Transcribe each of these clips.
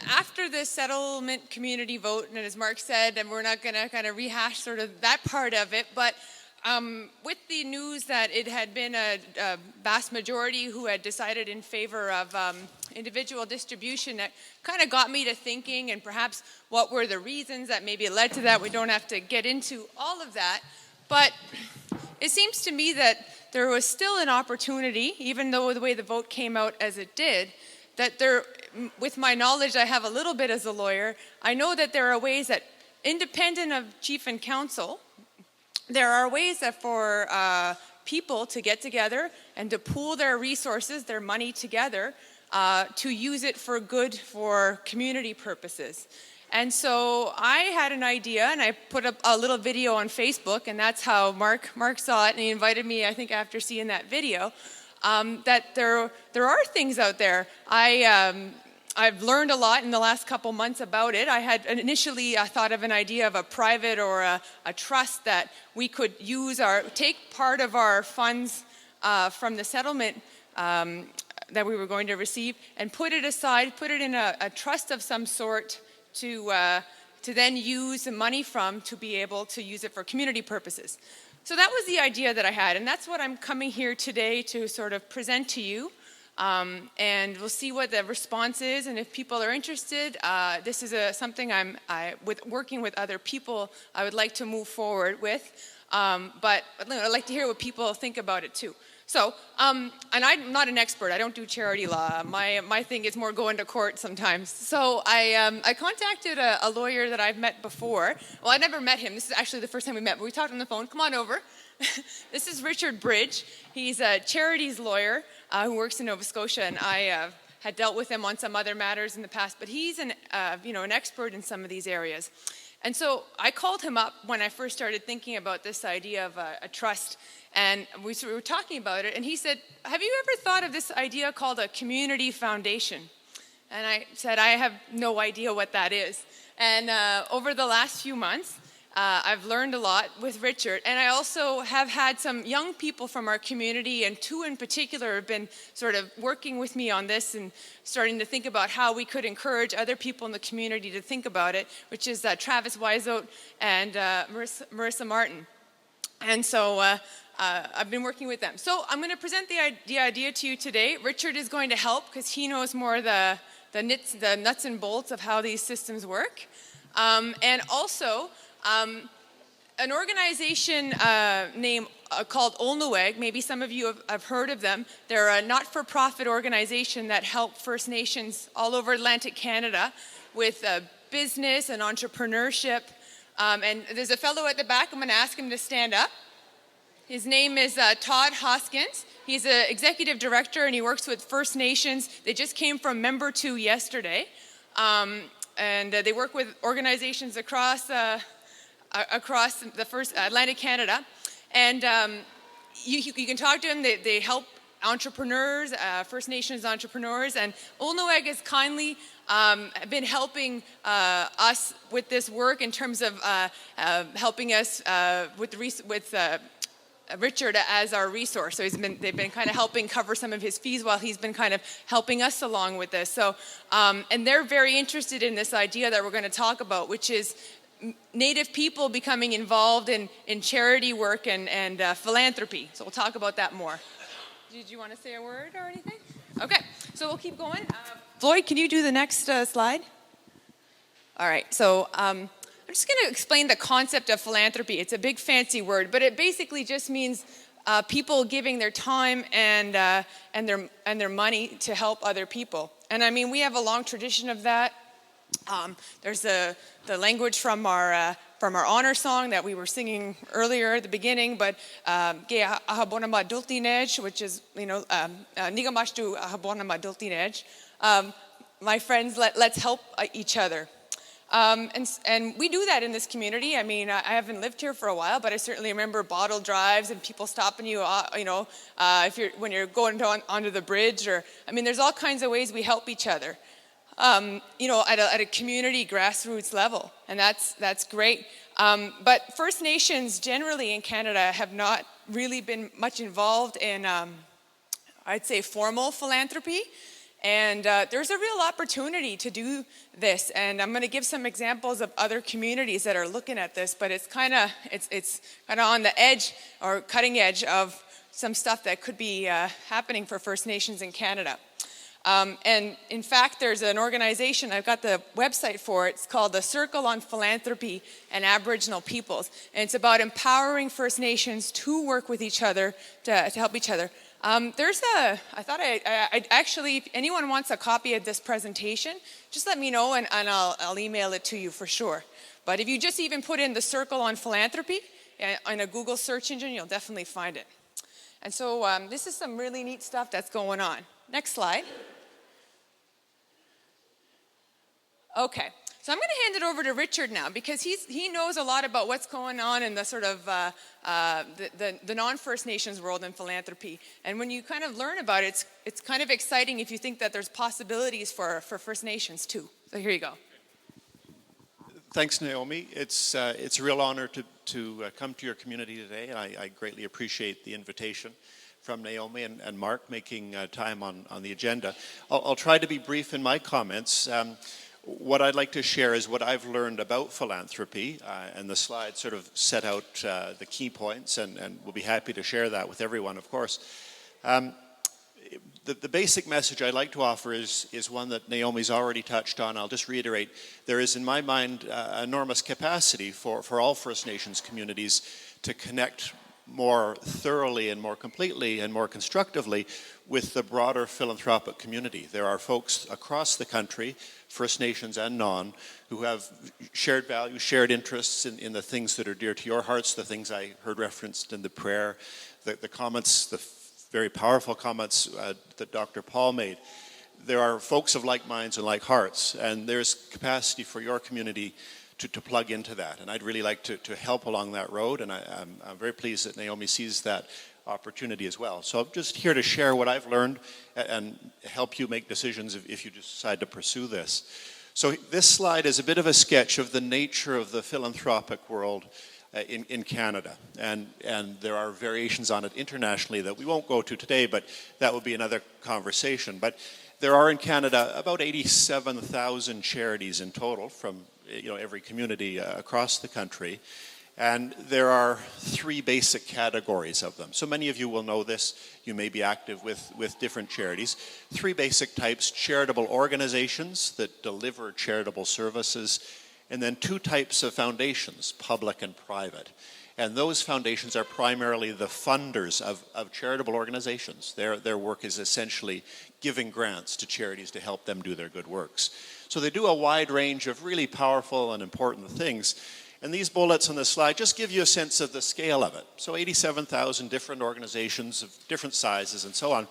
after the settlement community vote, and as Mark said, and we're not going to kind of rehash sort of that part of it, but with the news that it had been a vast majority who had decided in favor of individual distribution, that kind of got me to thinking, and perhaps what were the reasons that maybe led to that. We don't have to get into all of that, but it seems to me that there was still an opportunity, even though the way the vote came out as it did, that there, with my knowledge I have a little bit as a lawyer, I know that there are ways that, independent of chief and council, there are ways that for people to get together and to pool their resources, their money together, to use it for good, for community purposes. And so I had an idea, and I put up a little video on Facebook, and that's how Mark saw it, and he invited me, I think, after seeing that video, that there are things out there. I've learned a lot in the last couple months about it. I had initially thought of an idea of a private or a trust that we could use take part of our funds from the settlement that we were going to receive and put it aside, put it in a trust of some sort to then use the money from to be able to use it for community purposes. So that was the idea that I had, and that's what I'm coming here today to sort of present to you. And we'll see what the response is, and if people are interested, this is something working with other people, I would like to move forward with, but I'd like to hear what people think about it too. So, and I'm not an expert, I don't do charity law, my thing is more going to court sometimes. So I contacted a lawyer that I've met before. Well, I never met him, this is actually the first time we met, but we talked on the phone. Come on over. This is Richard Bridge. He's a charities lawyer who works in Nova Scotia, and I had dealt with him on some other matters in the past, but he's an expert in some of these areas. And so I called him up when I first started thinking about this idea of a trust, and we were talking about it, and he said, have you ever thought of this idea called a community foundation? And I said, I have no idea what that is. And over the last few months, I've learned a lot with Richard, and I also have had some young people from our community, and two in particular have been sort of working with me on this and starting to think about how we could encourage other people in the community to think about it, which is Travis Wiseout and Marissa Martin. And so I've been working with them. So I'm going to present the idea to you today. Richard is going to help because he knows more the nuts and bolts of how these systems work. And also, an organization named called Olneweg, maybe some of you have heard of them. They're a not-for-profit organization that help First Nations all over Atlantic Canada with business and entrepreneurship. And there's a fellow at the back, I'm going to ask him to stand up. His name is Todd Hoskins. He's an executive director and he works with First Nations. They just came from Member 2 yesterday. And they work with organizations across the first Atlantic Canada, and you can talk to them. They help entrepreneurs, First Nations entrepreneurs, and Olneweg has kindly been helping us with this work in terms of helping us with Richard as our resource. So they've been kind of helping cover some of his fees while he's been kind of helping us along with this. So, and they're very interested in this idea that we're going to talk about, which is Native people becoming involved in charity work and philanthropy. So we'll talk about that more. Did you want to say a word or anything? Okay, so we'll keep going. Floyd, can you do the next slide? All right, so I'm just going to explain the concept of philanthropy. It's a big fancy word, but it basically just means people giving their time and their money to help other people. And I mean, we have a long tradition of that. There's the language from our honor song that we were singing earlier at the beginning, but Ge ahabonama dultinej, which is, Nigamashtu ahabonama dultinej. My friends, let's help each other. And we do that in this community. I mean, I haven't lived here for a while, but I certainly remember bottle drives and people stopping you, when you're going onto the bridge, or, I mean, there's all kinds of ways we help each other. At a community grassroots level, and that's great. But First Nations generally in Canada have not really been much involved in, I'd say, formal philanthropy. And there's a real opportunity to do this. And I'm going to give some examples of other communities that are looking at this, but it's kind of on the edge or cutting edge of some stuff that could be happening for First Nations in Canada. And in fact, there's an organization, I've got the website for it, it's called the Circle on Philanthropy and Aboriginal Peoples. And it's about empowering First Nations to work with each other, to help each other. Actually, if anyone wants a copy of this presentation, just let me know and I'll email it to you for sure. But if you just even put in the Circle on Philanthropy in a Google search engine, you'll definitely find it. And so this is some really neat stuff that's going on. Next slide. Okay, so I'm going to hand it over to Richard now because he knows a lot about what's going on in the sort of the non-First Nations world in philanthropy. And when you kind of learn about it, it's kind of exciting if you think that there's possibilities for First Nations too. So here you go. Thanks, Naomi. It's a real honor to come to your community today, and I greatly appreciate the invitation from Naomi and Mark making time on the agenda. I'll try to be brief in my comments. What I'd like to share is what I've learned about philanthropy, and the slides sort of set out the key points, and we'll be happy to share that with everyone, of course. The basic message I'd like to offer is one that Naomi's already touched on. I'll just reiterate. There is, in my mind, enormous capacity for all First Nations communities to connect more thoroughly and more completely and more constructively with the broader philanthropic community. There are folks across the country, First Nations and non, who have shared values, shared interests in the things that are dear to your hearts, the things I heard referenced in the prayer, the comments, the very powerful comments that Dr. Paul made. There are folks of like minds and like hearts, and there's capacity for your community to plug into that. And I'd really like to help along that road, and I'm very pleased that Naomi sees that opportunity as well. So I'm just here to share what I've learned and help you make decisions if you decide to pursue this. So this slide is a bit of a sketch of the nature of the philanthropic world in Canada. And there are variations on it internationally that we won't go to today, but that will be another conversation. But there are in Canada about 87,000 charities in total from every community across the country. And there are three basic categories of them. So many of you will know this. You may be active with different charities. Three basic types: charitable organizations that deliver charitable services, and then two types of foundations, public and private. And those foundations are primarily the funders of charitable organizations. Their work is essentially giving grants to charities to help them do their good works. So they do a wide range of really powerful and important things. And these bullets on the slide just give you a sense of the scale of it. So 87,000 different organizations of different sizes and so on.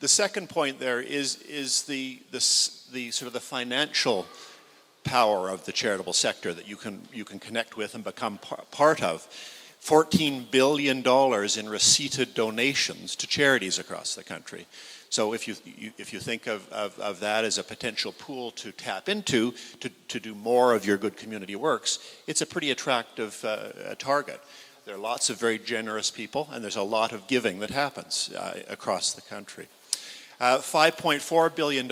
The second point there is the sort of the financial power of the charitable sector that you can connect with and become part of. $14 billion in receipted donations to charities across the country. So if you think of that as a potential pool to tap into to do more of your good community works, it's a pretty attractive target. There are lots of very generous people, and there's a lot of giving that happens across the country. $5.4 billion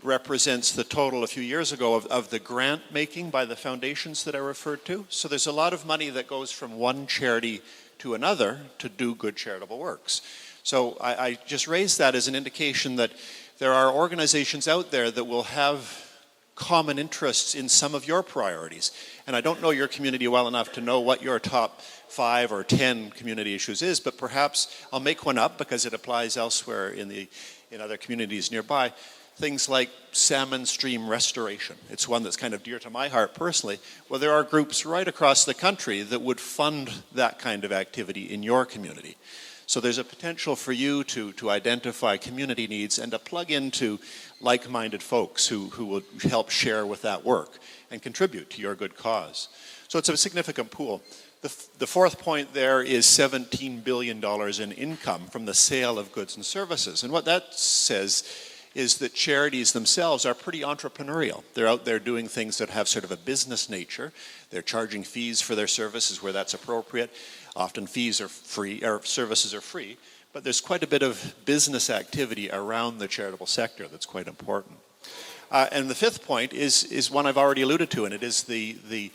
represents the total a few years ago of the grant making by the foundations that I referred to. So there's a lot of money that goes from one charity to another to do good charitable works. So I just raised that as an indication that there are organizations out there that will have common interests in some of your priorities. And I don't know your community well enough to know what your top 5 or 10 community issues is, but perhaps I'll make one up because it applies elsewhere in other communities nearby. Things like salmon stream restoration. It's one that's kind of dear to my heart personally. Well, there are groups right across the country that would fund that kind of activity in your community. So there's a potential for you to identify community needs and to plug into like-minded folks who will help share with that work and contribute to your good cause. So it's a significant pool. The fourth point there is $17 billion in income from the sale of goods and services. And what that says is that charities themselves are pretty entrepreneurial. They're out there doing things that have sort of a business nature. They're charging fees for their services where that's appropriate. Often fees are free, or services are free, but there's quite a bit of business activity around the charitable sector that's quite important. And the fifth point is one I've already alluded to, and it is the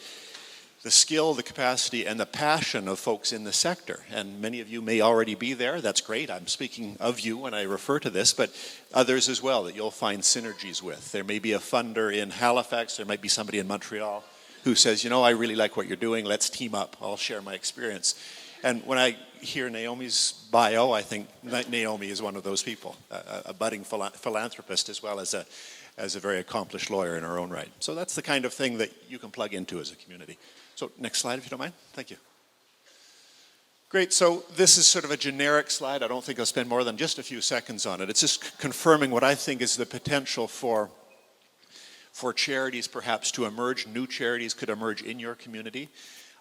skill, the capacity, and the passion of folks in the sector. And many of you may already be there. That's great. I'm speaking of you when I refer to this, but others as well that you'll find synergies with. There may be a funder in Halifax. There might be somebody in Montreal who says, you know, I really like what you're doing. Let's team up. I'll share my experience. And when I hear Naomi's bio, I think Naomi is one of those people, a budding philanthropist as well as a very accomplished lawyer in her own right. So that's the kind of thing that you can plug into as a community. So next slide, if you don't mind. Thank you. Great, so this is sort of a generic slide. I don't think I'll spend more than just a few seconds on it. It's just confirming what I think is the potential for charities perhaps to emerge. New charities could emerge in your community.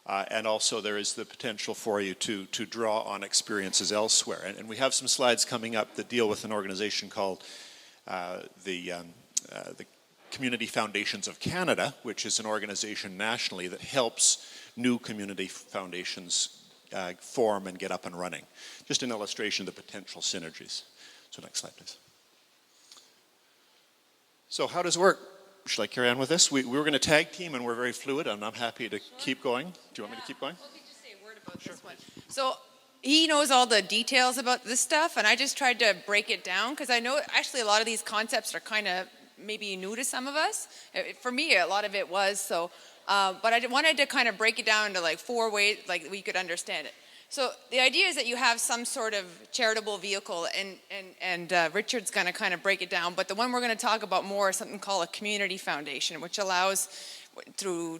And also there is the potential for you to draw on experiences elsewhere. And we have some slides coming up that deal with an organization called the Community Foundations of Canada, which is an organization nationally that helps new community foundations form and get up and running. Just an illustration of the potential synergies. So next slide, please. So how does it work? Should I carry on with this? We were going to tag team, and we're very fluid, and I'm happy to keep going. Do you want me to keep going? Let me just say a word about this one. So he knows all the details about this stuff, and I just tried to break it down because I know actually a lot of these concepts are kind of maybe new to some of us. For me, a lot of it was so. But I wanted to kind of break it down into like 4 ways, like we could understand it. So the idea is that you have some sort of charitable vehicle, and Richard's going to kind of break it down. But the one we're going to talk about more is something called a community foundation, which allows, through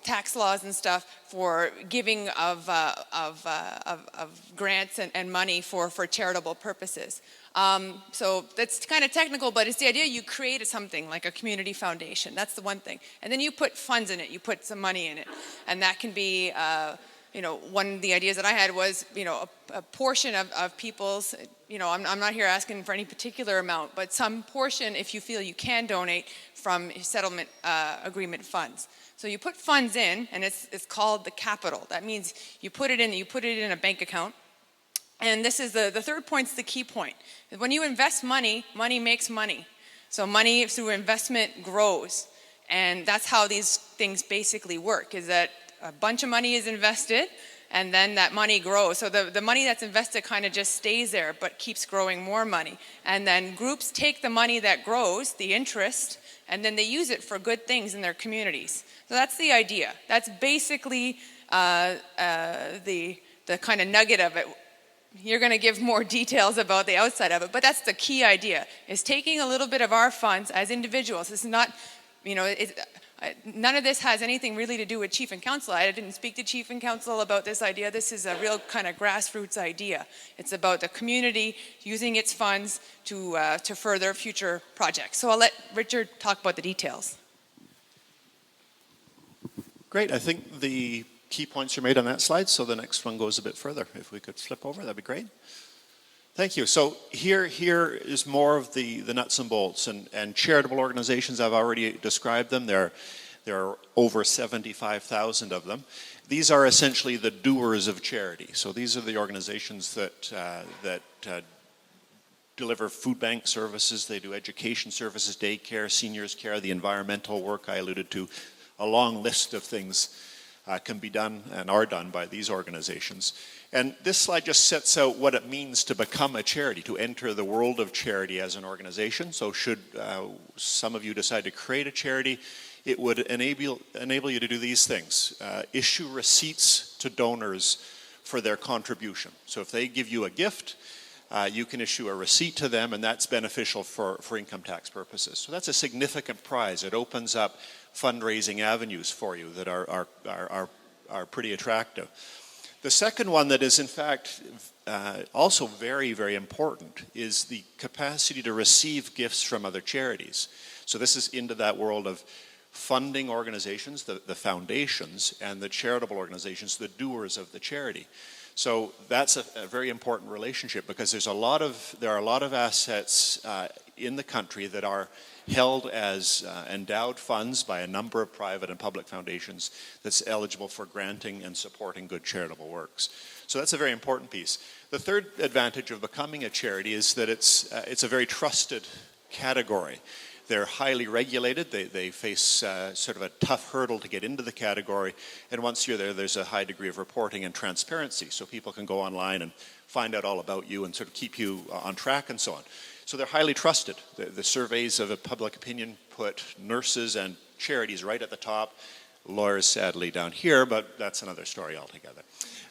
tax laws and stuff, for giving of grants and money for charitable purposes. So that's kind of technical, but it's the idea you create something like a community foundation. That's the one thing. And then you put funds in it. You put some money in it. And that can be... one of the ideas that I had was, a portion of people's, I'm not here asking for any particular amount, but some portion, if you feel you can donate from settlement agreement funds. So you put funds in, and it's called the capital. That means you put it in a bank account. And this is the third point's the key point. When you invest money, money makes money. So money through investment grows. And that's how these things basically work, is that a bunch of money is invested, and then that money grows. So the money that's invested kind of just stays there, but keeps growing more money. And then groups take the money that grows, the interest, and then they use it for good things in their communities. So that's the idea. That's basically the kind of nugget of it. You're going to give more details about the outside of it, but that's the key idea, is taking a little bit of our funds as individuals. This is not, none of this has anything really to do with Chief and Council. I didn't speak to Chief and Council about this idea. This is a real kind of grassroots idea. It's about the community using its funds to further future projects. So I'll let Richard talk about the details. Great. I think the key points are made on that slide, so the next one goes a bit further. If we could flip over, that'd be great. Thank you. So here is more of the nuts and bolts, and charitable organizations, I've already described them. There are over 75,000 of them. These are essentially the doers of charity. So these are the organizations that deliver food bank services. They do education services, daycare, seniors care, the environmental work I alluded to. A long list of things can be done and are done by these organizations. And this slide just sets out what it means to become a charity, to enter the world of charity as an organization. So should some of you decide to create a charity, it would enable you to do these things. Issue receipts to donors for their contribution. So if they give you a gift, you can issue a receipt to them, and that's beneficial for income tax purposes. So that's a significant prize. It opens up fundraising avenues for you that are pretty attractive. The second one that is in fact also very, very important is the capacity to receive gifts from other charities. So this is into that world of funding organizations, the foundations, and the charitable organizations, the doers of the charity. So that's a very important relationship, because there are a lot of assets in the country that are held as endowed funds by a number of private and public foundations that's eligible for granting and supporting good charitable works. So that's a very important piece. The third advantage of becoming a charity is that it's a very trusted category. They're highly regulated. They face sort of a tough hurdle to get into the category. And once you're there, there's a high degree of reporting and transparency. So people can go online and find out all about you and sort of keep you on track and so on. So they're highly trusted. The surveys of a public opinion put nurses and charities right at the top. Lawyers, sadly, down here, but that's another story altogether.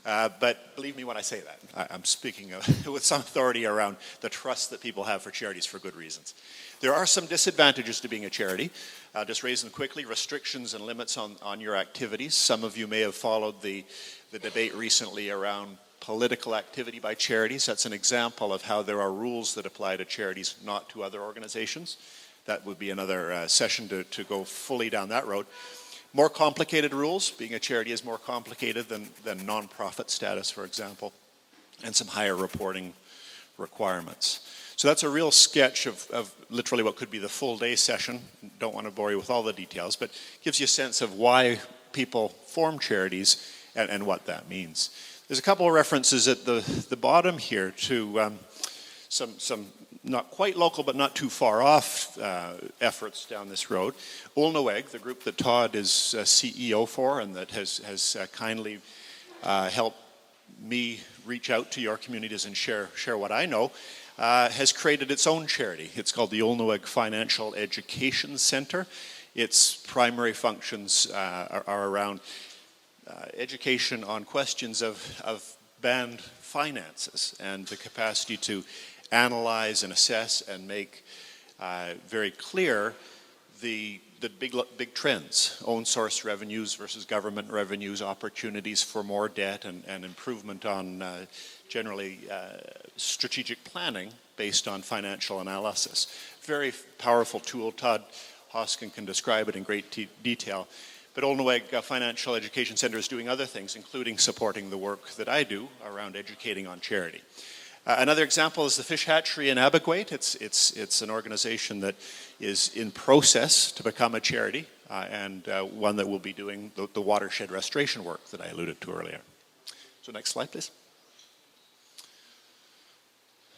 But believe me when I say that. I'm speaking with some authority around the trust that people have for charities for good reasons. There are some disadvantages to being a charity. I'll just raise them quickly. Restrictions and limits on your activities. Some of you may have followed the debate recently around political activity by charities. That's an example of how there are rules that apply to charities, not to other organizations. That would be another session to go fully down that road. More complicated rules. Being a charity is more complicated than nonprofit status, for example, and some higher reporting requirements. So that's a real sketch of literally what could be the full day session. Don't want to bore you with all the details, but gives you a sense of why people form charities and what that means. There's a couple of references at the bottom here to some not quite local but not too far off efforts down this road. Ulnoeg, the group that Todd is CEO for and that has kindly helped me reach out to your communities and share what I know, has created its own charity. It's called the Ulnoeg Financial Education Center. Its primary functions are around education on questions of band finances and the capacity to analyze and assess and make very clear the big trends, own source revenues versus government revenues, opportunities for more debt and improvement on generally strategic planning based on financial analysis. Very powerful tool. Todd Hoskin can describe it in great detail. But Ulnoeg Financial Education Center is doing other things, including supporting the work that I do around educating on charity. Another example is the Fish Hatchery in Abequate. It's an organization that is in process to become a charity and one that will be doing the watershed restoration work that I alluded to earlier. So next slide, please.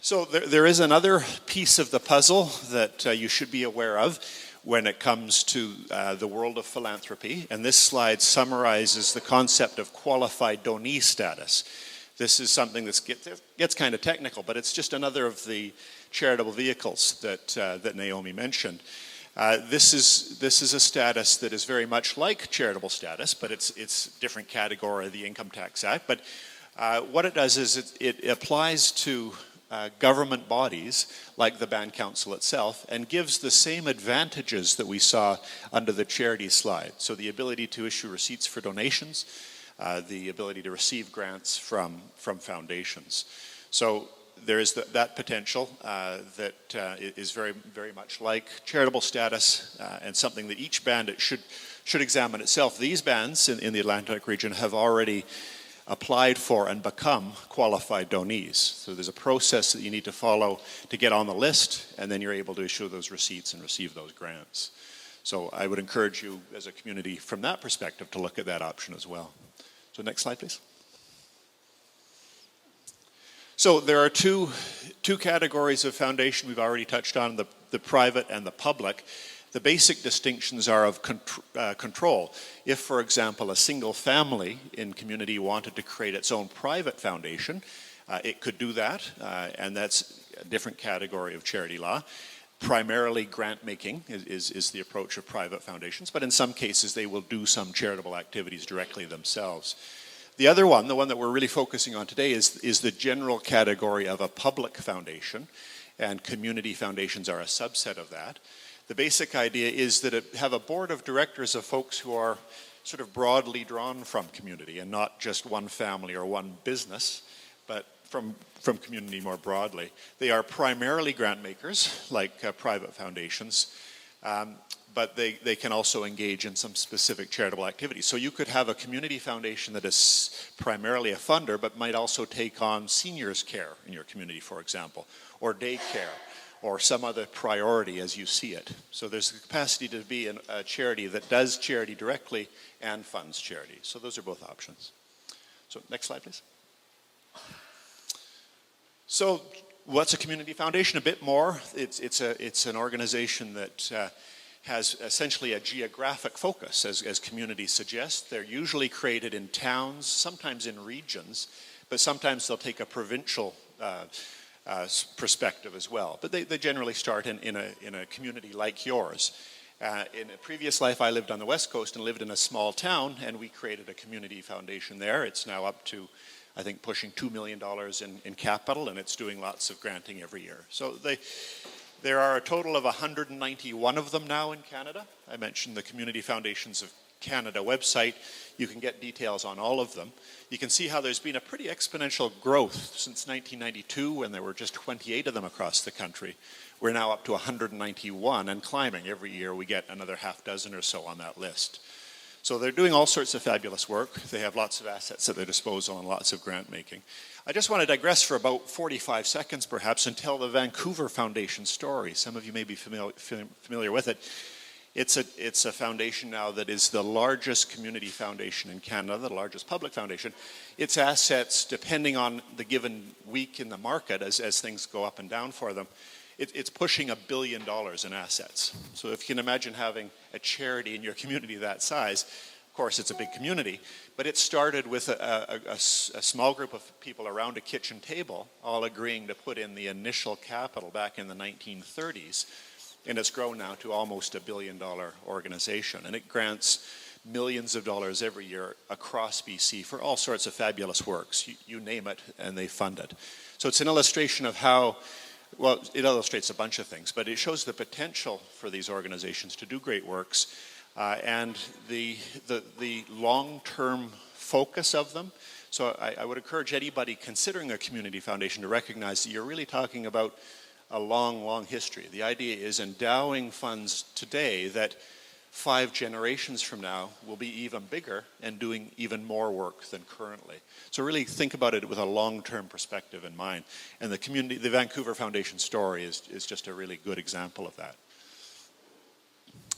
So there is another piece of the puzzle that you should be aware of when it comes to the world of philanthropy, and this slide summarizes the concept of qualified donee status. This is something that gets kind of technical, but it's just another of the charitable vehicles that Naiomi mentioned. This is a status that is very much like charitable status, but it's a different category of the Income Tax Act. But what it does is it applies to government bodies like the Band Council itself and gives the same advantages that we saw under the charity slide. So the ability to issue receipts for donations, the ability to receive grants from foundations. So there is that potential that is very, very much like charitable status and something that each band should examine itself. These bands in the Atlantic region have already applied for and become qualified donees. So there's a process that you need to follow to get on the list, and then you're able to issue those receipts and receive those grants. So I would encourage you as a community from that perspective to look at that option as well. So next slide, please. So there are two categories of foundation we've already touched on, the private and the public. The basic distinctions are of control. If, for example, a single family in community wanted to create its own private foundation, it could do that, and that's a different category of charity law. Primarily grant making is the approach of private foundations, but in some cases they will do some charitable activities directly themselves. The other one, the one that we're really focusing on today, is the general category of a public foundation, and community foundations are a subset of that. The basic idea is that it have a board of directors of folks who are sort of broadly drawn from community and not just one family or one business, but from community more broadly. They are primarily grant makers, like private foundations, but they can also engage in some specific charitable activities. So you could have a community foundation that is primarily a funder, but might also take on seniors care in your community, for example, or daycare, or some other priority as you see it. So there's the capacity to be a charity that does charity directly and funds charity. So those are both options. So next slide, please. So what's a community foundation? A bit more. It's an organization that has essentially a geographic focus, as communities suggest. They're usually created in towns, sometimes in regions, but sometimes they'll take a provincial perspective as well. But they generally start in a community like yours. In a previous life, I lived on the West Coast and lived in a small town, and we created a community foundation there. It's now up to, I think, pushing $2 million in capital, and it's doing lots of granting every year. So there are a total of 191 of them now in Canada. I mentioned the Community Foundations of Canada website. You can get details on all of them. You can see how there's been a pretty exponential growth since 1992, when there were just 28 of them across the country. We're now up to 191 and climbing. Every year we get another half dozen or so on that list. So they're doing all sorts of fabulous work. They have lots of assets at their disposal and lots of grant making. I just want to digress for about 45 seconds perhaps and tell the Vancouver Foundation story. Some of you may be familiar with it. It's a foundation now that is the largest community foundation in Canada, the largest public foundation. Its assets, depending on the given week in the market, as things go up and down for them, it's pushing $1 billion in assets. So if you can imagine having a charity in your community that size, of course it's a big community, but it started with a small group of people around a kitchen table, all agreeing to put in the initial capital back in the 1930s, and it's grown now to almost $1 billion organization, and it grants millions of dollars every year across BC for all sorts of fabulous works. You name it, and they fund it. So it's an illustration of how, well, it illustrates a bunch of things, but it shows the potential for these organizations to do great works, and the long-term focus of them. So I would encourage anybody considering a community foundation to recognize that you're really talking about a long, long history. The idea is endowing funds today that 5 generations from now will be even bigger and doing even more work than currently. So really think about it with a long-term perspective in mind. And the Vancouver Foundation story is just a really good example of that.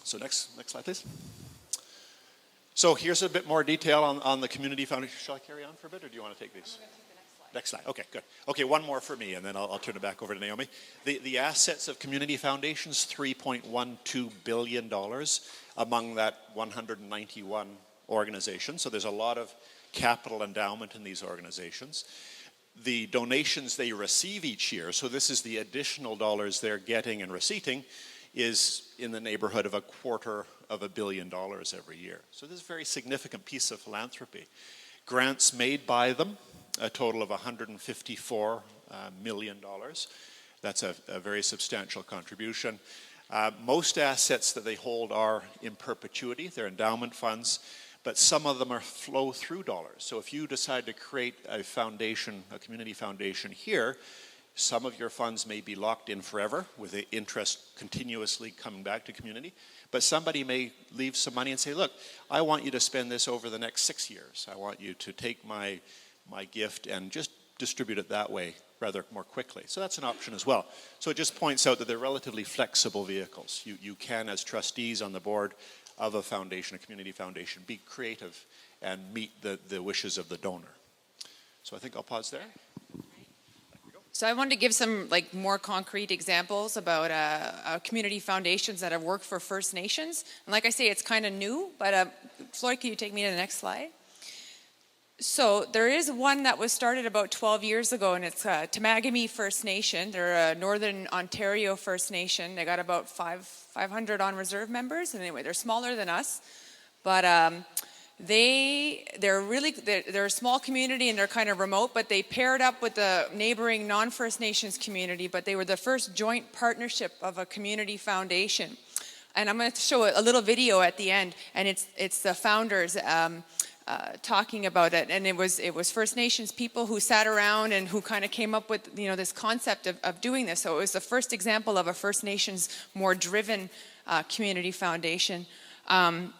So next slide, please. So here's a bit more detail on the Community Foundation. Shall I carry on for a bit, or do you want to take these? Next slide. Okay, good. Okay, one more for me, and then I'll turn it back over to Naiomi. The assets of community foundations, $3.12 billion among that 191 organizations. So there's a lot of capital endowment in these organizations. The donations they receive each year, so this is the additional dollars they're getting and receiving, is in the neighborhood of $250 million every year. So this is a very significant piece of philanthropy. Grants made by them, a total of $154 million. That's a very substantial contribution. Most assets that they hold are in perpetuity. They're endowment funds, but some of them are flow-through dollars. So if you decide to create a foundation, a community foundation here, some of your funds may be locked in forever with the interest continuously coming back to community, but somebody may leave some money and say, look, I want you to spend this over the next 6 years. I want you to take my gift and just distribute it that way rather more quickly. So that's an option as well. So it just points out that they're relatively flexible vehicles. You can, as trustees on the board of a foundation, a community foundation, be creative and meet the wishes of the donor. So I think I'll pause there. So I wanted to give some more concrete examples about community foundations that have worked for First Nations. And like I say, it's kind of new, but Floyd, can you take me to the next slide? So there is one that was started about 12 years ago, and it's Naiomi First Nation. They're a Northern Ontario First Nation. They got about 500 on reserve members. And anyway, they're smaller than us, but they're a small community and they're kind of remote. But they paired up with the neighboring non-First Nations community. But they were the first joint partnership of a community foundation. And I'm going to show a little video at the end, and it's the founders. Talking about it, and it was First Nations people who sat around and who kind of came up with this concept of doing this. So it was the first example of a First Nations more driven Community Foundation. And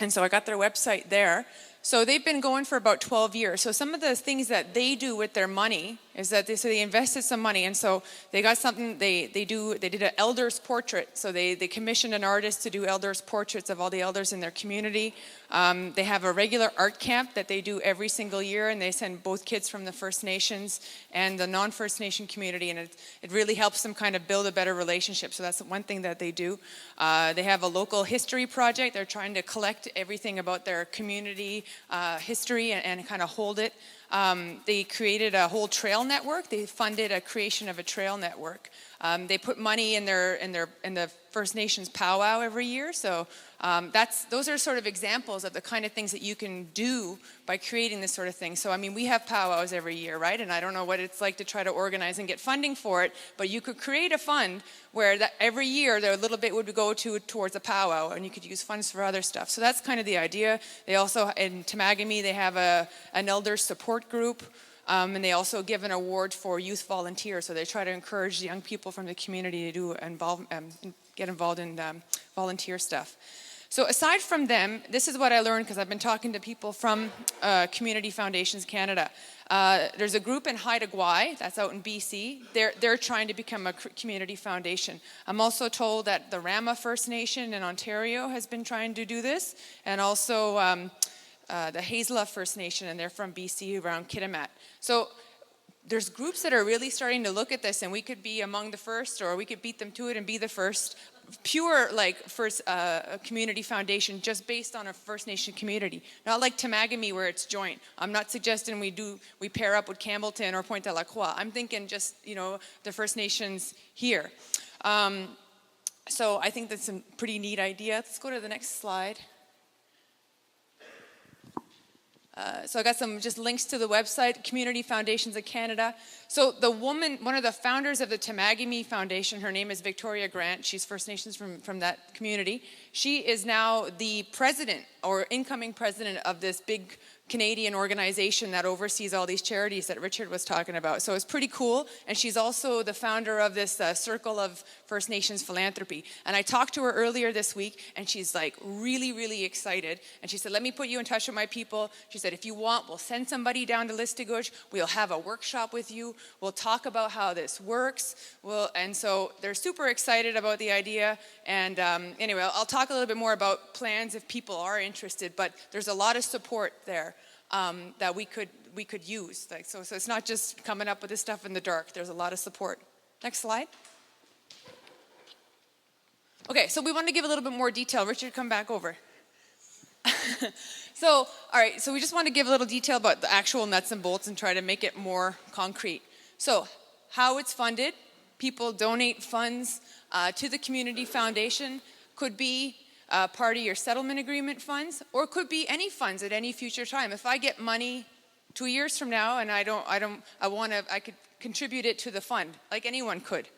so I got their website there. So they've been going for about 12 years. So some of the things that they do with their money is that they invested some money, and so they got something. They did an elders portrait. So they commissioned an artist to do elders portraits of all the elders in their community. They have a regular art camp that they do every single year, and they send both kids from the First Nations and the non-First Nation community, and it really helps them kind of build a better relationship. So that's one thing that they do. They have a local history project. They're trying to collect everything about their community history and kind of hold it. They created a whole trail network. They funded a creation of a trail network. They put money in the First Nations powwow every year. So those are sort of examples of the kind of things that you can do by creating this sort of thing. So I mean, we have powwows every year, right? And I don't know what it's like to try to organize and get funding for it, but you could create a fund where every year a little bit would go towards a powwow, and you could use funds for other stuff. So that's kind of the idea. They also, in Temagami, they have an elder support group. And they also give an award for youth volunteers. So they try to encourage young people from the community to get involved in volunteer stuff. So aside from them, this is what I learned because I've been talking to people from Community Foundations Canada. There's a group in Haida Gwaii, that's out in BC. They're trying to become a community foundation. I'm also told that the Rama First Nation in Ontario has been trying to do this, and also the Haisla First Nation, and they're from BC around Kitimat. So there's groups that are really starting to look at this, and we could be among the first, or we could beat them to it and be the first. Pure, like, first community foundation just based on a First Nation community. Not like Temagami where it's joint. I'm not suggesting we pair up with Campbellton or Pointe de la Croix. I'm thinking just, the First Nations here. So I think that's a pretty neat idea. Let's go to the next slide. So I got some just links to the website, Community Foundations of Canada. So the woman, one of the founders of the Temagami Foundation, her name is Victoria Grant. She's First Nations from that community. She is now the president or incoming president of this big Canadian organization that oversees all these charities that Richard was talking about. So it's pretty cool. And she's also the founder of this Circle of First Nations Philanthropy. And I talked to her earlier this week, and she's like really, really excited. And she said, let me put you in touch with my people. She said, if you want, we'll send somebody down to Listigouche. We'll have a workshop with you. We'll talk about how this works. And so they're super excited about the idea. And anyway, I'll talk a little bit more about plans if people are interested. But there's a lot of support there. That we could use. So it's not just coming up with this stuff in the dark. There's a lot of support. Next slide. Okay, so we want to give a little bit more detail. Richard, come back over. So, all right, so we just want to give a little detail about the actual nuts and bolts and try to make it more concrete. So, how it's funded. People donate funds to the Community Foundation. Could be part of your settlement agreement funds, or could be any funds at any future time. If I get money 2 years from now and I could contribute it to the fund, like anyone could.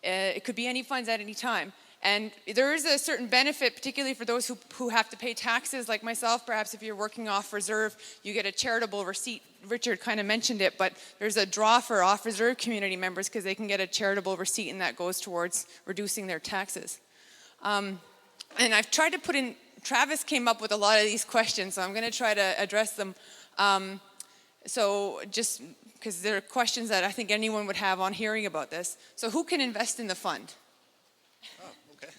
It could be any funds at any time. And there is a certain benefit, particularly for those who have to pay taxes, like myself. Perhaps if you're working off reserve, you get a charitable receipt. Richard kind of mentioned it, but there's a draw for off reserve community members because they can get a charitable receipt, and that goes towards reducing their taxes. And I've tried to put in, Travis came up with a lot of these questions, so I'm going to try to address them. So just because there are questions that I think anyone would have on hearing about this. So who can invest in the fund? Oh, okay.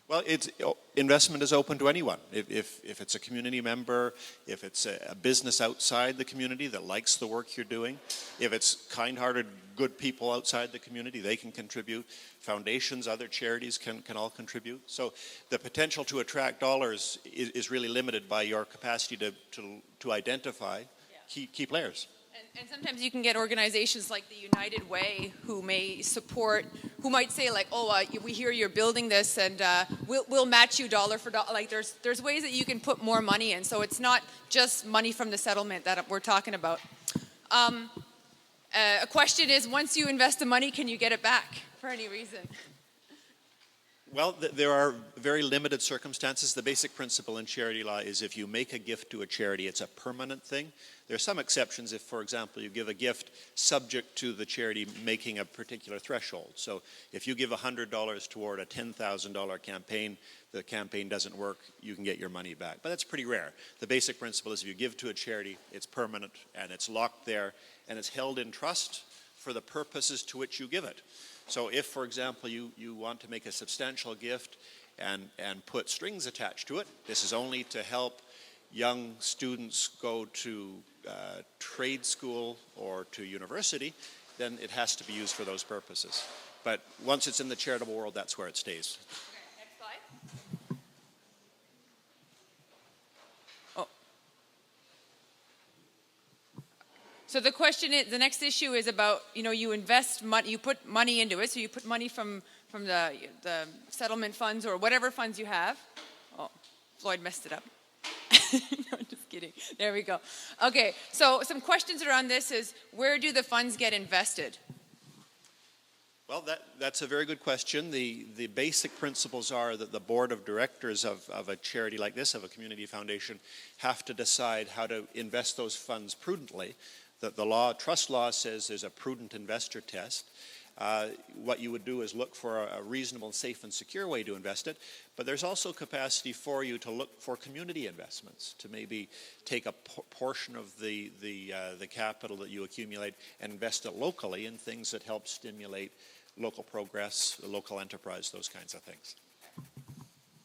Well, investment is open to anyone. If it's a community member, if it's a business outside the community that likes the work you're doing, if it's kind-hearted, good people outside the community, they can contribute. Foundations, other charities can all contribute. So the potential to attract dollars is really limited by your capacity to identify key players. And sometimes you can get organizations like the United Way who may support, who might say like, we hear you're building this, and we'll match you dollar for dollar. Like there's ways that you can put more money in. So it's not just money from the settlement that we're talking about. A question is, once you invest the money, can you get it back for any reason? Well, there are very limited circumstances. The basic principle in charity law is if you make a gift to a charity, it's a permanent thing. There are some exceptions if, for example, you give a gift subject to the charity making a particular threshold. So if you give $100 toward a $10,000 campaign, the campaign doesn't work, you can get your money back. But that's pretty rare. The basic principle is if you give to a charity, it's permanent and it's locked there and it's held in trust for the purposes to which you give it. So if, for example, you want to make a substantial gift and put strings attached to it, this is only to help young students go to trade school or to university, then it has to be used for those purposes. But once it's in the charitable world, that's where it stays. Okay, next slide. Oh. So the question is, the next issue is about, you invest money, you put money into it, so you put money from the settlement funds or whatever funds you have. Oh, Floyd messed it up. No, just kidding. There we go. Okay, so some questions around this is, where do the funds get invested? Well, that's a very good question. The basic principles are that the board of directors of a charity like this, of a community foundation, have to decide how to invest those funds prudently. The trust law says there's a prudent investor test. What you would do is look for a reasonable, safe, and secure way to invest it. But there's also capacity for you to look for community investments, to maybe take a portion of the capital that you accumulate and invest it locally in things that help stimulate local progress, local enterprise, those kinds of things.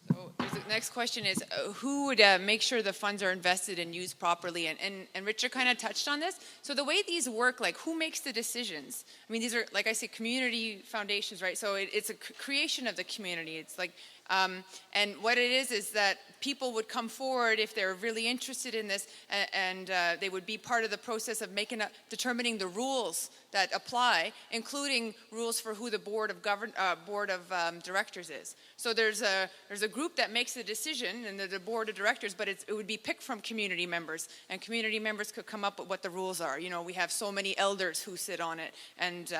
So the next question is, who would make sure the funds are invested and used properly? And Richard kind of touched on this. So the way these work, like, who makes the decisions? I mean, these are, like I say, community foundations, right? So it's a creation of the community. It's like, and what it is that people would come forward if they're really interested in this, and they would be part of the process of determining the rules that apply, including rules for who the board of directors is. So there's a group that makes the decision, and the board of directors, but it would be picked from community members, and community members could come up with what the rules are. We have so many elders who sit on it, and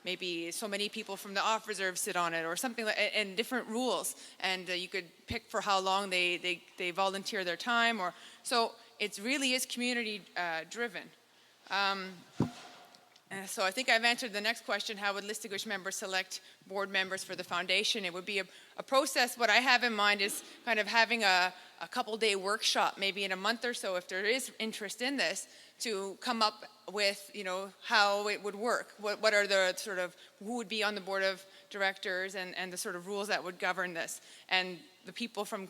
maybe so many people from the off reserve sit on it, or something like, and different rules. And you could pick for how long they volunteer their time, or so it really is community driven. So I think I've answered the next question: how would Listigwish members select board members for the foundation? It would be a process. What I have in mind is kind of having a couple-day workshop, maybe in a month or so, if there is interest in this, to come up with, how it would work. What are the sort of, who would be on the board of directors, and the sort of rules that would govern this. And the people from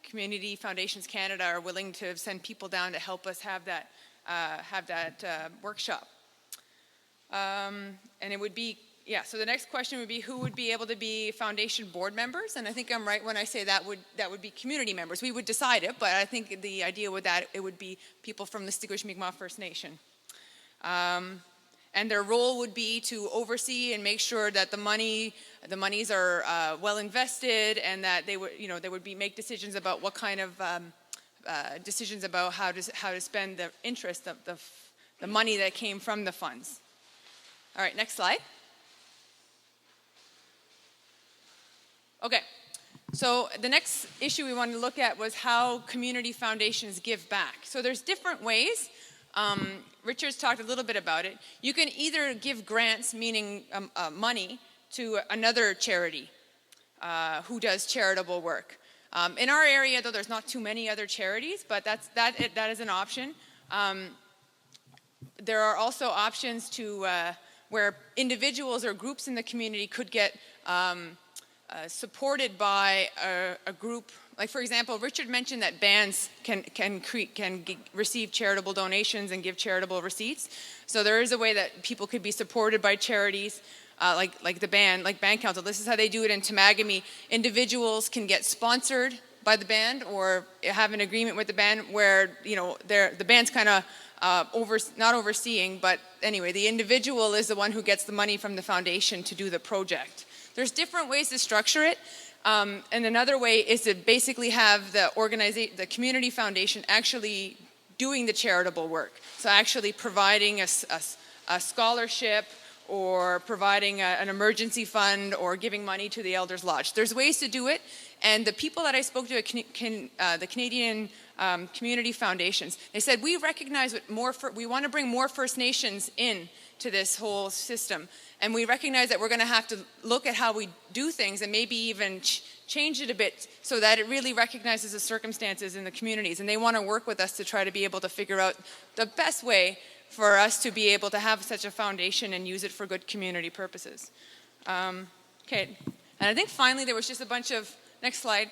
Community Foundations Canada are willing to send people down to help us have that workshop. And it would be, so the next question would be, who would be able to be foundation board members? And I think I'm right when I say that would be community members. We would decide it, but I think the idea with that, it would be people from the Listigwish Mi'kmaq First Nation. And their role would be to oversee and make sure that the monies are well invested, and that they would make decisions about what kind of decisions about how to spend the interest of the money that came from the funds. All right, next slide. Okay, so the next issue we wanted to look at was how community foundations give back. So there's different ways. Richard's talked a little bit about it. You can either give grants, meaning money, to another charity who does charitable work. In our area, though, there's not too many other charities, but that is an option. There are also options to where individuals or groups in the community could get supported by a group. Like, for example, Richard mentioned that bands can receive charitable donations and give charitable receipts. So there is a way that people could be supported by charities, like band council. This is how they do it in Temagami. Individuals can get sponsored by the band or have an agreement with the band where the band's kind of not overseeing, but anyway, the individual is the one who gets the money from the foundation to do the project. There's different ways to structure it. And another way is to basically have the community foundation actually doing the charitable work. So actually providing a scholarship or providing an emergency fund or giving money to the Elders Lodge. There's ways to do it, and the people that I spoke to at the Canadian Community Foundations, they said we recognize we want to bring more First Nations in to this whole system, and we recognize that we're going to have to look at how we do things and maybe even change it a bit so that it really recognizes the circumstances in the communities, and they want to work with us to try to be able to figure out the best way for us to be able to have such a foundation and use it for good community purposes. Okay, and I think finally there was just a bunch of, next slide,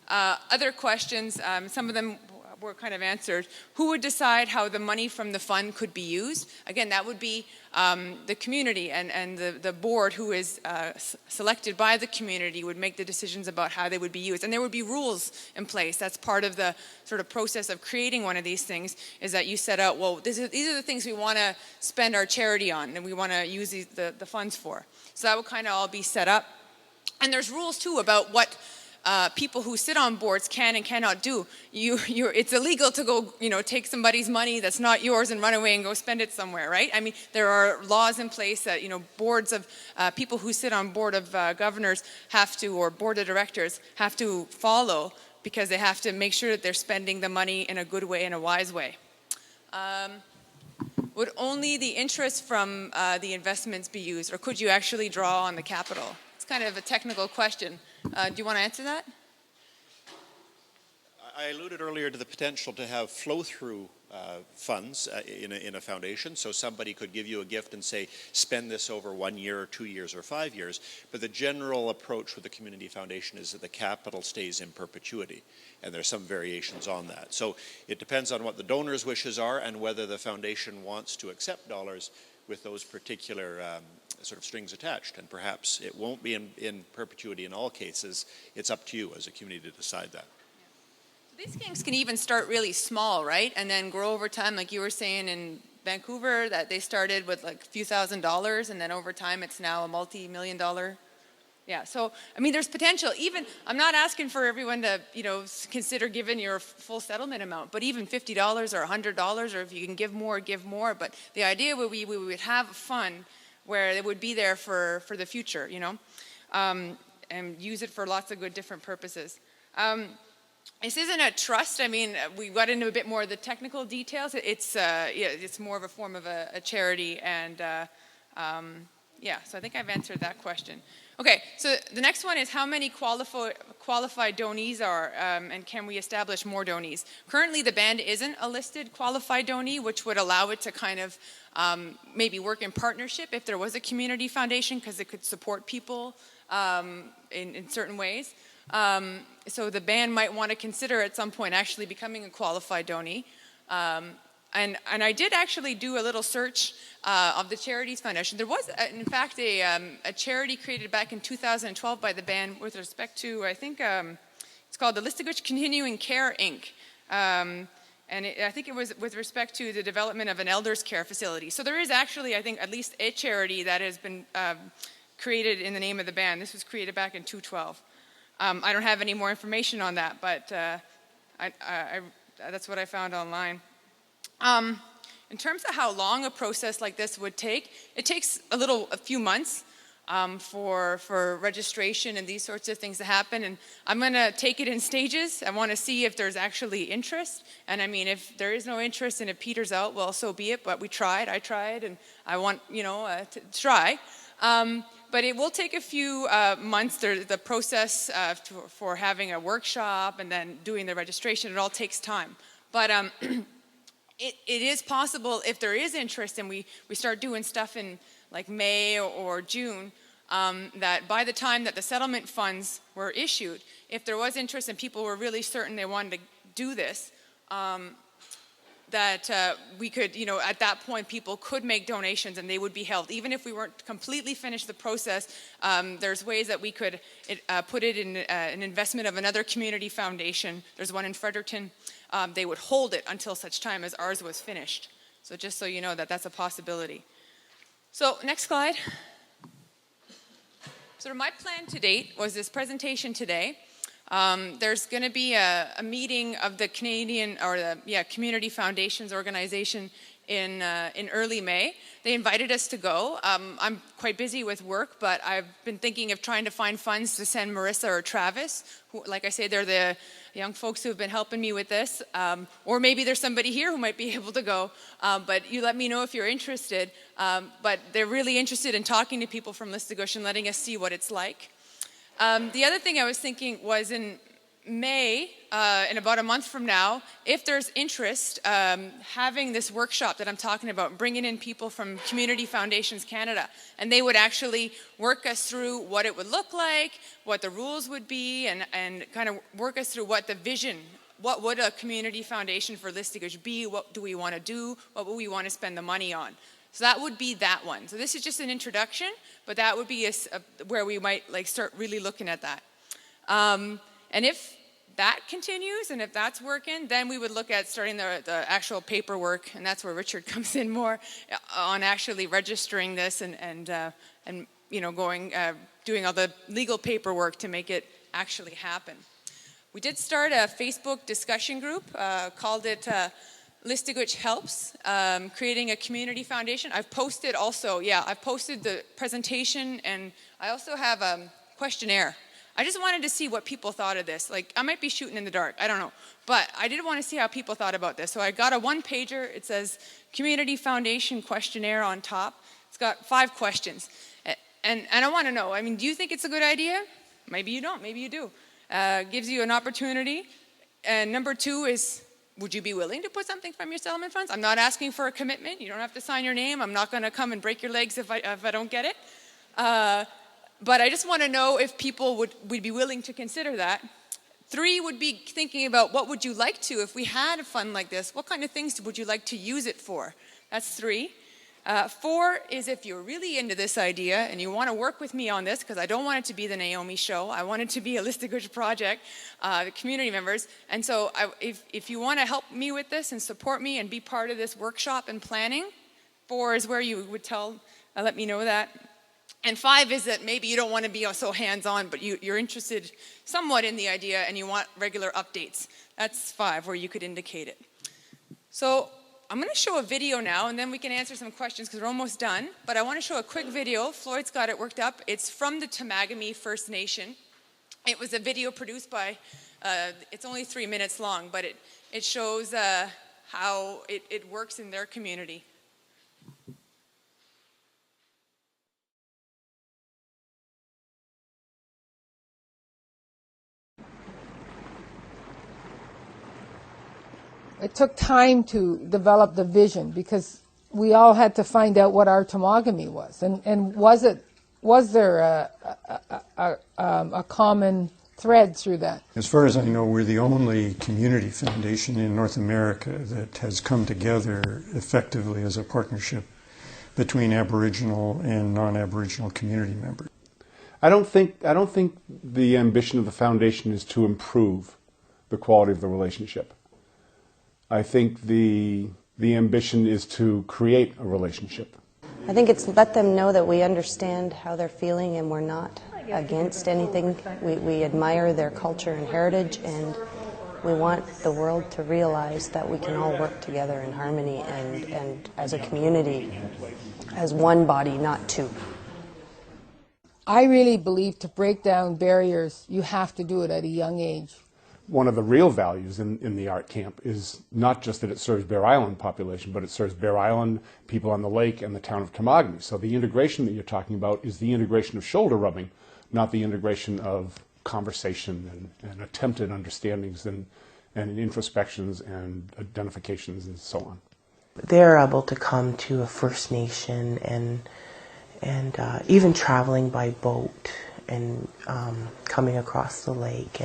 other questions. Some of them were kind of answered. Who would decide how the money from the fund could be used? Again, that would be the community, and the board who is selected by the community would make the decisions about how they would be used. And there would be rules in place. That's part of the sort of process of creating one of these things, is that you set out, well, these are the things we want to spend our charity on and we want to use the funds for. So that would kind of all be set up. And there's rules too about what people who sit on boards can and cannot do. It's illegal to go, take somebody's money that's not yours and run away and go spend it somewhere, right? I mean, there are laws in place that, boards of people who sit on board of governors have to, or board of directors have to follow, because they have to make sure that they're spending the money in a good way and a wise way. Would only the interest from the investments be used, or could you actually draw on the capital? It's kind of a technical question. Do you want to answer that? I alluded earlier to the potential to have flow-through funds in a foundation. So somebody could give you a gift and say, spend this over 1 year or 2 years or 5 years. But the general approach with the community foundation is that the capital stays in perpetuity. And there's some variations on that. So it depends on what the donor's wishes are and whether the foundation wants to accept dollars with those particular sort of strings attached, and perhaps it won't be in perpetuity in all cases. It's up to you as a community to decide that. Yeah. So these things can even start really small, right? And then grow over time, like you were saying in Vancouver, that they started with like a few $1,000s, and then over time it's now a multi-million-dollar. Yeah, so, I mean, there's potential. Even, I'm not asking for everyone to, consider giving your full settlement amount, but even $50 or $100, or if you can give more, give more. But the idea would be we would have a fund where it would be there for the future, and use it for lots of good different purposes. This isn't a trust. I mean, we got into a bit more of the technical details. It's more of a form of a charity, and so I think I've answered that question. Okay, so the next one is how many qualified donees are, and can we establish more donees? Currently, the band isn't a listed qualified donee, which would allow it to kind of maybe work in partnership if there was a community foundation, because it could support people in certain ways. So the band might want to consider at some point actually becoming a qualified donee. And I did actually do a little search of the Charities Foundation. There was, in fact, a charity created back in 2012 by the band with respect to, I think, it's called the Listigwich Continuing Care, Inc. I think it was with respect to the development of an elders care facility. So there is actually, I think, at least a charity that has been created in the name of the band. This was created back in 2012. I don't have any more information on that, but that's what I found online. In terms of how long a process like this would take, it takes a few months for registration and these sorts of things to happen. And I'm going to take it in stages. I want to see if there's actually interest. And I mean, if there is no interest and it peters out, well, so be it. But I tried, and I want, to try. But it will take a few months. The process for having a workshop and then doing the registration, it all takes time. But it is possible, if there is interest and we start doing stuff in like May or June, that by the time that the settlement funds were issued, if there was interest and people were really certain they wanted to do this, that we could, at that point, people could make donations and they would be held. Even if we weren't completely finished the process, there's ways that we could put it in an investment of another community foundation. There's one in Fredericton. They would hold it until such time as ours was finished. So just so you know that that's a possibility. So next slide. So my plan to date was this presentation today. There's going to be a meeting of the Canadian, or the Community Foundations Organization in early May. They invited us to go. I'm quite busy with work, but I've been thinking of trying to find funds to send Marissa or Travis, who, like I say, they're the young folks who have been helping me with this. Or maybe there's somebody here who might be able to go. But you let me know if you're interested. But they're really interested in talking to people from Listugush and letting us see what it's like. The other thing I was thinking was in May, in about a month from now, if there's interest, having this workshop that I'm talking about, bringing in people from Community Foundations Canada, and they would actually work us through what it would look like, what the rules would be, and kind of work us through what the vision, what would a community foundation for Listugush be, what do we want to do, what would we want to spend the money on. So that would be that one. So this is just an introduction, but that would be where we might start really looking at that. And if that continues and if that's working, then we would look at starting the actual paperwork, and that's where Richard comes in more on actually registering this and doing all the legal paperwork to make it actually happen. We did start a Facebook discussion group, called it Listugush Helps, creating a community foundation. I've posted the presentation, and I also have a questionnaire. I just wanted to see what people thought of this. I might be shooting in the dark, I don't know. But I did want to see how people thought about this. So I got a one-pager. It says Community Foundation Questionnaire on top. It's got 5 questions. And I want to know, do you think it's a good idea? Maybe you don't, maybe you do. Gives you an opportunity. And number 2 is, would you be willing to put something from your settlement funds? I'm not asking for a commitment. You don't have to sign your name. I'm not going to come and break your legs if I don't get it. But I just want to know if people would be willing to consider that. 3 would be thinking about what would you like to, if we had a fund like this, what kind of things would you like to use it for? That's 3. 4 is if you're really into this idea and you want to work with me on this, because I don't want it to be the Naiomi show. I want it to be a Listugush project, the community members. And so if you want to help me with this and support me and be part of this workshop and planning, 4 is where you would let me know that. And 5 is that maybe you don't want to be so hands-on, but you're interested somewhat in the idea and you want regular updates. That's 5, where you could indicate it. So I'm going to show a video now, and then we can answer some questions because we're almost done. But I want to show a quick video. Floyd's got it worked up. It's from the Temagami First Nation. It was a video produced by, it's only 3 minutes long, but it shows how it works in their community. It took time to develop the vision because we all had to find out what our Temagami was, and was there a common thread through that? As far as I know, we're the only community foundation in North America that has come together effectively as a partnership between Aboriginal and non-Aboriginal community members. I don't think the ambition of the foundation is to improve the quality of the relationship. I think the ambition is to create a relationship. I think it's let them know that we understand how they're feeling and we're not against anything. We admire their culture and heritage, and we want the world to realize that we can all work together in harmony and as a community, as one body, not two. I really believe to break down barriers, you have to do it at a young age. One of the real values in the art camp is not just that it serves Bear Island population, but it serves Bear Island, people on the lake, and the town of Temagami. So the integration that you're talking about is the integration of shoulder rubbing, not the integration of conversation and attempted understandings and introspections and identifications and so on. They're able to come to a First Nation and even traveling by boat and coming across the lake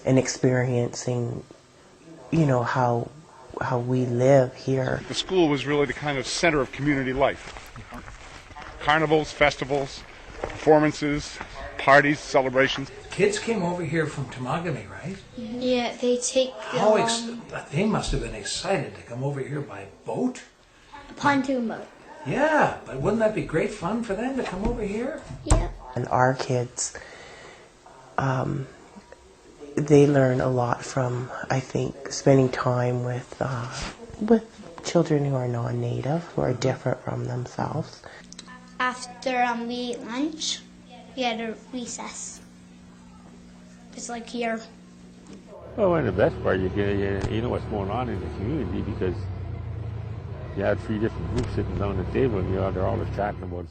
and experiencing, how we live here. The school was really the kind of center of community life. Carnivals, festivals, performances, parties, celebrations. Kids came over here from Temagami, right? Yeah, they take they must have been excited to come over here by boat? pontoon boat. Yeah, but wouldn't that be great fun for them to come over here? Yeah. And our kids, they learn a lot from, I think, spending time with children who are non-native, who are different from themselves. After we ate lunch, we had a recess. It's like here. Well, and the best part, you know what's going on in the community because you had 3 different groups sitting down at the table and they're always chatting about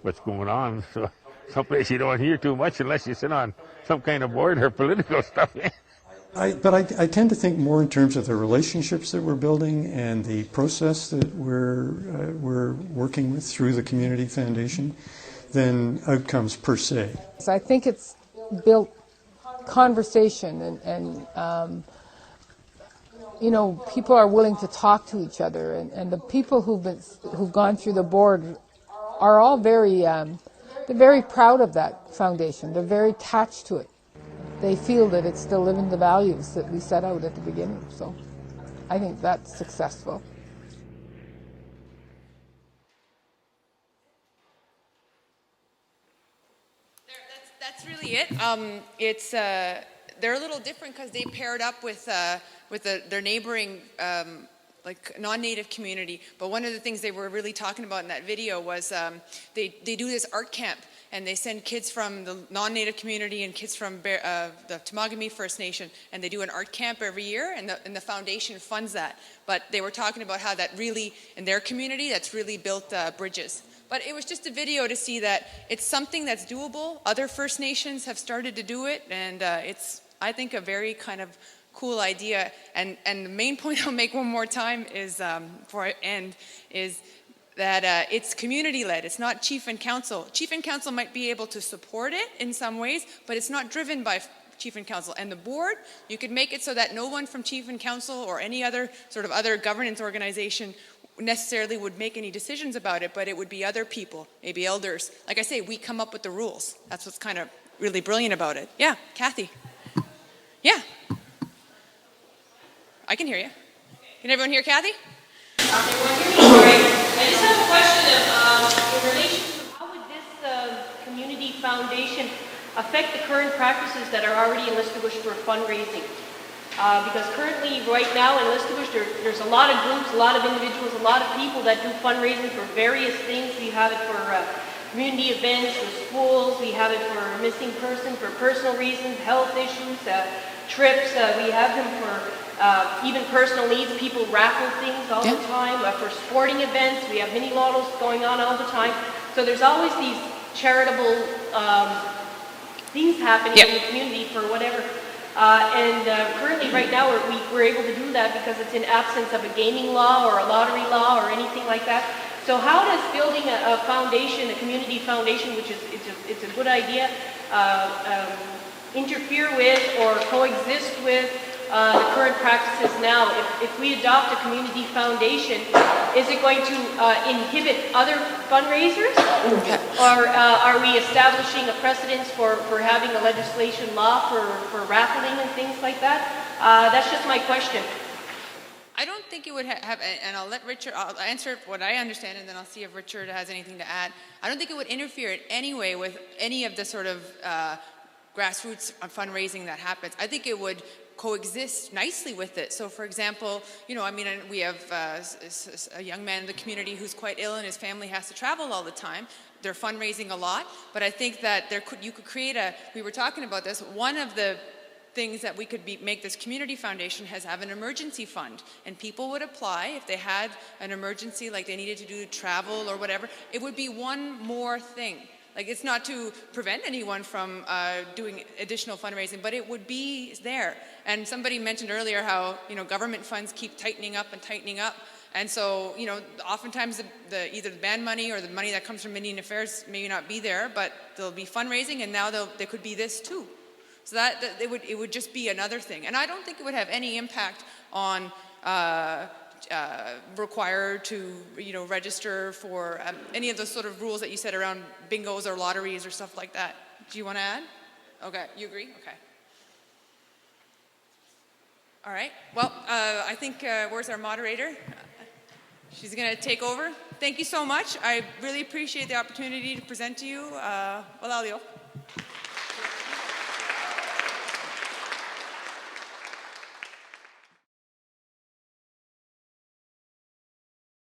what's going on. So someplace you don't hear too much unless you sit on some kind of board or political stuff. But I tend to think more in terms of the relationships that we're building and the process that we're working with through the Community Foundation than outcomes per se. So I think it's built conversation and you know, people are willing to talk to each other, and the people who've gone through the board are all they're very proud of that foundation. They're very attached to it. They feel that it's still living the values that we set out at the beginning. So I think that's successful. That's really it. It's they're a little different because they paired up with their neighboring like non-native community. But one of the things they were really talking about in that video was they do this art camp, and they send kids from the non-native community and kids from the Temagami First Nation, and they do an art camp every year, and the foundation funds that. But they were talking about how that really, in their community, that's really built bridges. But it was just a video to see that it's something that's doable. Other First Nations have started to do it, and it's, I think, a very kind of cool idea. And the main point I'll make one more time is, before I end, is that it's community-led. It's not chief and council. Chief and council might be able to support it in some ways, but it's not driven by chief and council. And the board, you could make it so that no one from chief and council or any other sort of other governance organization necessarily would make any decisions about it, but it would be other people, maybe elders. Like I say, we come up with the rules. That's what's kind of really brilliant about it. Yeah, Kathy. Yeah. I can hear you. Can everyone hear Kathy? I just have a question in relation to how would this community foundation affect the current practices that are already in Listugush for fundraising? Because currently, right now in Listugush, there's a lot of groups, a lot of individuals, a lot of people that do fundraising for various things. We have it for community events, for schools. We have it for missing person, for personal reasons, health issues, trips. We have them for even personal needs. People raffle things all the time. For sporting events, we have mini lottos going on all the time. So there's always these charitable things happening in the community for whatever. Currently, right now, we're able to do that because it's in absence of a gaming law or a lottery law or anything like that. So how does building a foundation, a community foundation, which is it's a good idea, interfere with or coexist with the current practices now? If we adopt a community foundation, is it going to inhibit other fundraisers? Or are we establishing a precedence for having a legislation law for raffling and things like that? That's just my question. I don't think it would have, and I'll answer what I understand, and then I'll see if Richard has anything to add. I don't think it would interfere in any way with any of the sort of grassroots fundraising that happens. I think it would coexist nicely with it. So for example, you know, I mean, we have a young man in the community who's quite ill and his family has to travel all the time. They're fundraising a lot, but I think that you could create we were talking about this, one of the things that we could make this community foundation have an emergency fund, and people would apply if they had an emergency, like they needed to do travel or whatever. It would be one more thing. Like, it's not to prevent anyone from doing additional fundraising, but it would be there. And somebody mentioned earlier how, you know, government funds keep tightening up and tightening up. And so, you know, oftentimes either the band money or the money that comes from Indian Affairs may not be there, but there'll be fundraising, and now there could be this too. So that it would just be another thing. And I don't think it would have any impact on required to, you know, register for any of those sort of rules that you said around bingos or lotteries or stuff like that. Do you want to add? Okay, you agree? Okay. All right. Well, I think, where's our moderator? She's going to take over. Thank you so much. I really appreciate the opportunity to present to you. Walalio.